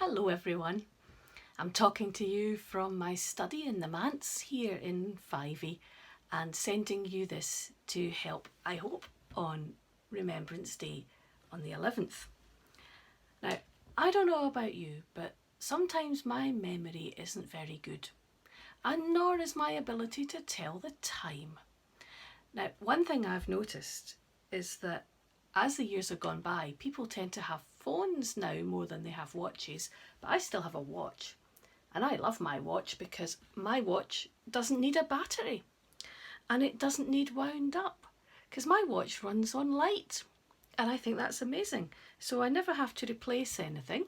Hello everyone. I'm talking to you from my study in the manse here in Fyvie and sending you this to help, I hope, on Remembrance Day on the 11th. Now, I don't know about you, but sometimes my memory isn't very good, and nor is my ability to tell the time. Now, one thing I've noticed is that as the years have gone by, people tend to have phones now more than they have watches, but I still have a watch. And I love my watch because my watch doesn't need a battery and it doesn't need wound up because my watch runs on light. And I think that's amazing. So I never have to replace anything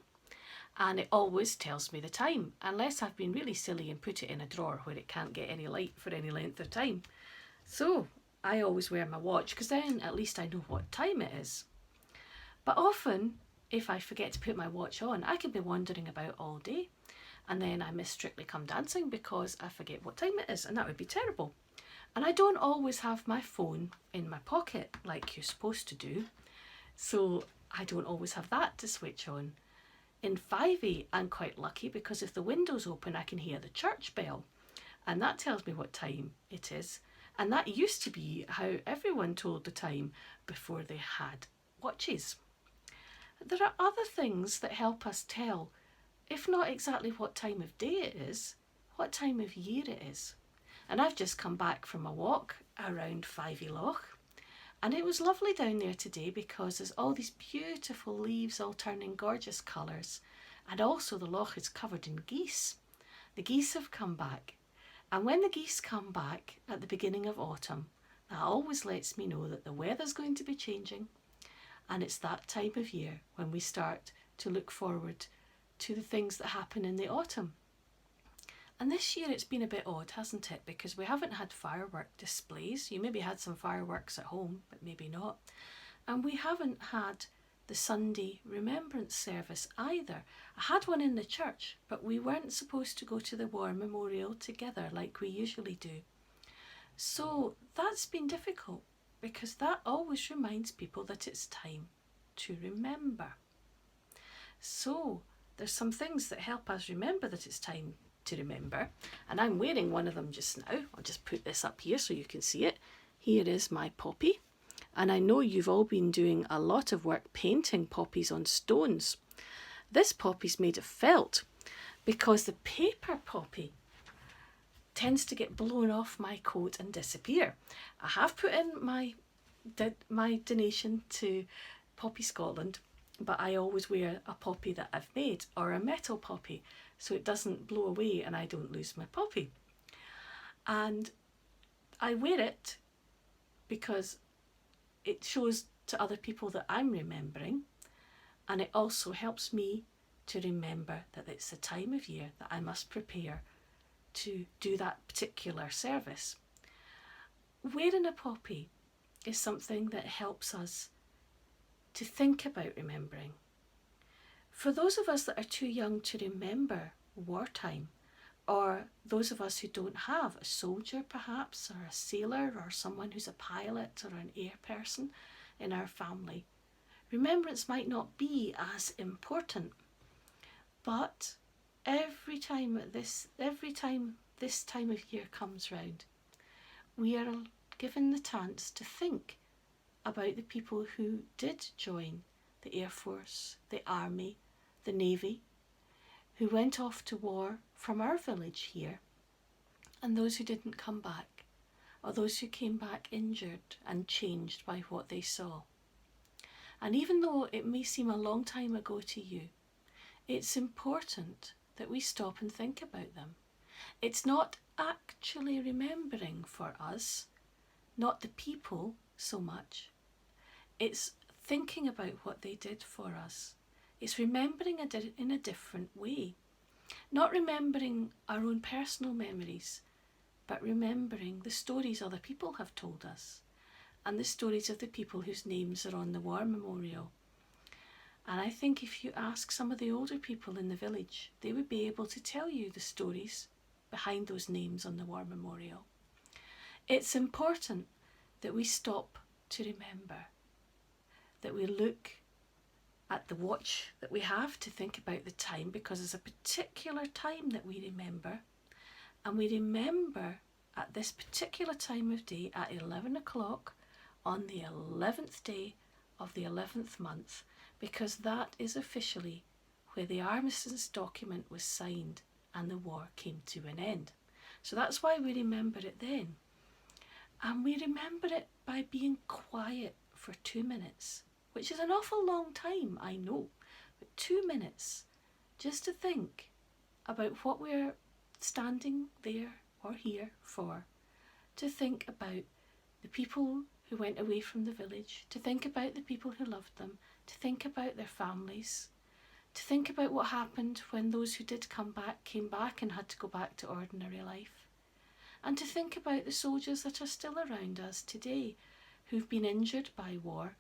and it always tells me the time, unless I've been really silly and put it in a drawer where it can't get any light for any length of time. So I always wear my watch because then at least I know what time it is. But often, if I forget to put my watch on, I can be wandering about all day and then I miss Strictly Come Dancing because I forget what time it is, and that would be terrible. And I don't always have my phone in my pocket like you're supposed to do, so I don't always have that to switch on. In Fyvie, I'm quite lucky because if the window's open, I can hear the church bell, and that tells me what time it is. And that used to be how everyone told the time before they had watches. There are other things that help us tell, if not exactly what time of day it is, what time of year it is. And I've just come back from a walk around Fyvie Loch, and it was lovely down there today because there's all these beautiful leaves all turning gorgeous colours, and also the loch is covered in geese. The geese have come back, and when the geese come back at the beginning of autumn, that always lets me know that the weather's going to be changing, and it's that time of year when we start to look forward to the things that happen in the autumn. And this year it's been a bit odd, hasn't it? Because we haven't had firework displays. You maybe had some fireworks at home, but maybe not. And we haven't had the Sunday Remembrance service either. I had one in the church, but we weren't supposed to go to the War Memorial together like we usually do. So that's been difficult because that always reminds people that it's time to remember. So there's some things that help us remember that it's time to remember, and I'm wearing one of them just now. I'll just put this up here so you can see it. Here is my poppy, and I know you've all been doing a lot of work painting poppies on stones. This poppy's made of felt because the paper poppy tends to get blown off my coat and disappear. I have put in my donation to Poppy Scotland, but I always wear a poppy that I've made, or a metal poppy, so it doesn't blow away and I don't lose my poppy. And I wear it because it shows to other people that I'm remembering, and it also helps me to remember that it's the time of year that I must prepare to do that particular service. Wearing a poppy is something that helps us to think about remembering. For those of us that are too young to remember wartime, or those of us who don't have a soldier perhaps, or a sailor, or someone who's a pilot or an air person in our family, remembrance might not be as important. But every time this time of year comes round, we are given the chance to think about the people who did join the Air Force, the Army, the Navy, who went off to war from our village here, and those who didn't come back, or those who came back injured and changed by what they saw. And even though it may seem a long time ago to you, it's important that we stop and think about them. It's not actually remembering for us, not the people so much. It's thinking about what they did for us. It's remembering in a different way. Not remembering our own personal memories, but remembering the stories other people have told us, and the stories of the people whose names are on the War Memorial. And I think if you ask some of the older people in the village, they would be able to tell you the stories behind those names on the War Memorial. It's important that we stop to remember, that we look at the watch that we have to think about the time, because there's a particular time that we remember, and we remember at this particular time of day at 11 o'clock on the 11th day of the 11th month, because that is officially where the armistice document was signed and the war came to an end. So that's why we remember it then. And we remember it by being quiet for 2 minutes, which is an awful long time, I know, but 2 minutes just to think about what we're standing there or here for, to think about the people who went away from the village, to think about the people who loved them, to think about their families, to think about what happened when those who did come back came back and had to go back to ordinary life, and to think about the soldiers that are still around us today who've been injured by war.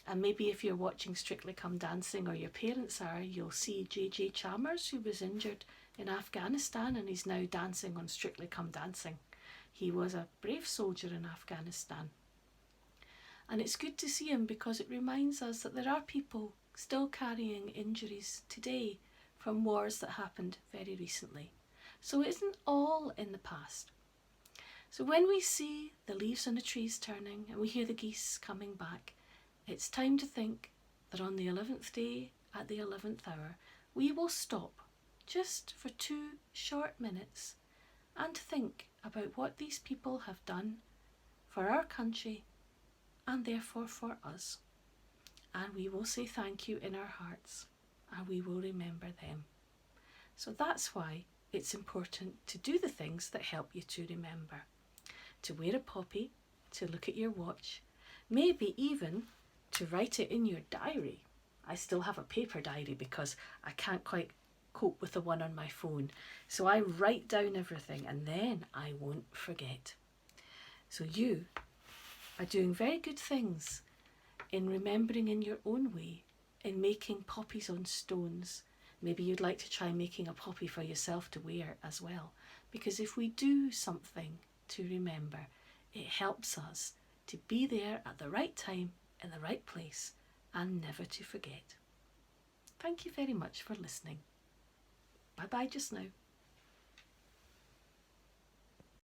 And maybe if you're watching Strictly Come Dancing, or your parents are, you'll see J.J. Chalmers, who was injured in Afghanistan and he's now dancing on Strictly Come Dancing. He was a brave soldier in Afghanistan. And it's good to see him, because it reminds us that there are people still carrying injuries today from wars that happened very recently. So it isn't all in the past. So when we see the leaves on the trees turning and we hear the geese coming back, it's time to think that on the 11th day at the 11th hour, we will stop just for 2 short minutes and think about what these people have done for our country and therefore for us. And we will say thank you in our hearts, and we will remember them. So that's why it's important to do the things that help you to remember. To wear a poppy, to look at your watch, maybe even to write it in your diary. I still have a paper diary because I can't quite cope with the one on my phone. So I write down everything and then I won't forget. So you are doing very good things in remembering in your own way, in making poppies on stones. Maybe you'd like to try making a poppy for yourself to wear as well. Because if we do something to remember, it helps us to be there at the right time, in the right place, and never to forget. Thank you very much for listening. Bye bye just now.